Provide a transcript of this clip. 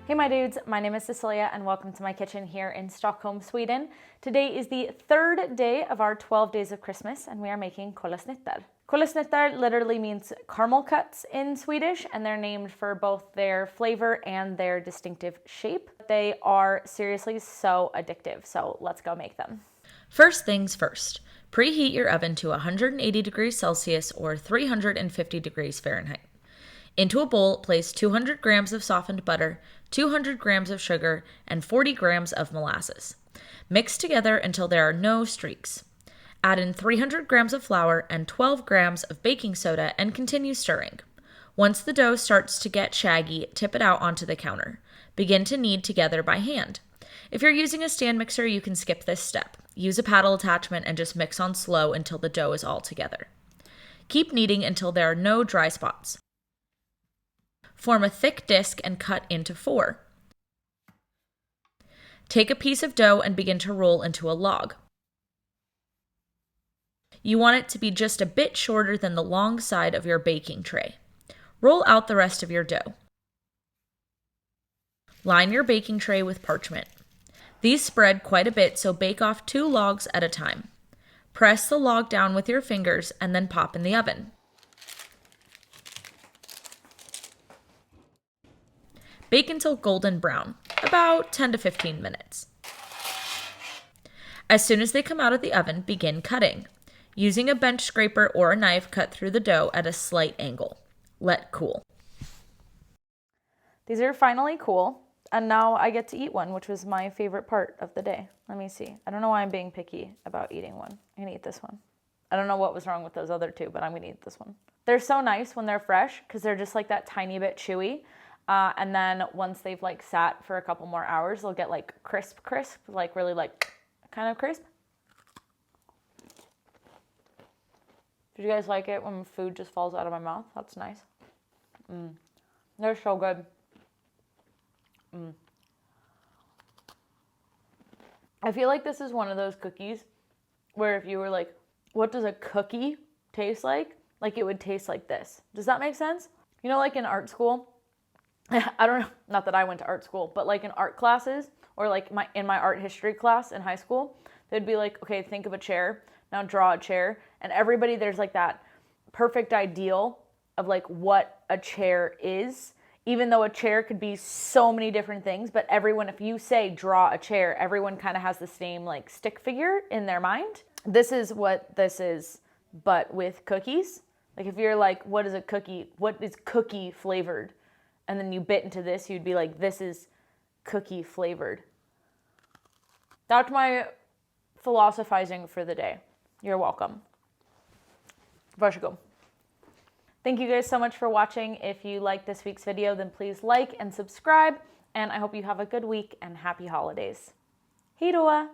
Hey my dudes, my name is Cecilia and welcome to my kitchen here in Stockholm, Sweden. Today is the third day of our 12 days of Christmas and we are making kolasnittar. Kolasnittar literally means caramel cuts in Swedish and they're named for both their flavor and their distinctive shape. They are seriously so addictive, so let's go make them. First things first, preheat your oven to 180 degrees Celsius or 350 degrees Fahrenheit. Into a bowl, place 200 grams of softened butter, 200 grams of sugar, and 40 grams of molasses. Mix together until there are no streaks. Add in 300 grams of flour and 12 grams of baking soda and continue stirring. Once the dough starts to get shaggy, tip it out onto the counter. Begin to knead together by hand. If you're using a stand mixer, you can skip this step. Use a paddle attachment and just mix on slow until the dough is all together. Keep kneading until there are no dry spots. Form a thick disc and cut into 4. Take a piece of dough and begin to roll into a log. You want it to be just a bit shorter than the long side of your baking tray. Roll out the rest of your dough. Line your baking tray with parchment. These spread quite a bit, so bake off 2 logs at a time. Press the log down with your fingers and then pop in the oven. Bake until golden brown, about 10 to 15 minutes. As soon as they come out of the oven, begin cutting. Using a bench scraper or a knife, cut through the dough at a slight angle. Let cool. These are finally cool, and now I get to eat one, which was my favorite part of the day. Let me see. I don't know why I'm being picky about eating one. I'm gonna eat this one. I don't know what was wrong with those other 2, but I'm gonna eat this one. They're so nice when they're fresh because they're just like that tiny bit chewy. And then once they've like sat for a couple more hours, they'll get like crisp, like really like kind of crisp. Did you guys like it when food just falls out of my mouth? That's nice. They're so good. I feel like this is one of those cookies where if you were like, what does a cookie taste like? Like it would taste like this. Does that make sense? You know, like in art school, I don't know, not that I went to art school, but like in art classes or like in my art history class in high school, they'd be like, okay, think of a chair, now draw a chair. And everybody, there's like that perfect ideal of like what a chair is, even though a chair could be so many different things, but everyone, if you say draw a chair, everyone kind of has the same like stick figure in their mind. This is what this is, but with cookies. Like if you're like, what is a cookie? What is cookie flavored? And then you bit into this, you'd be like, this is cookie flavored. That's my philosophizing for the day. You're welcome. Varsågod. Thank you guys so much for watching. If you liked this week's video, then please like and subscribe. And I hope you have a good week and happy holidays. Hej då!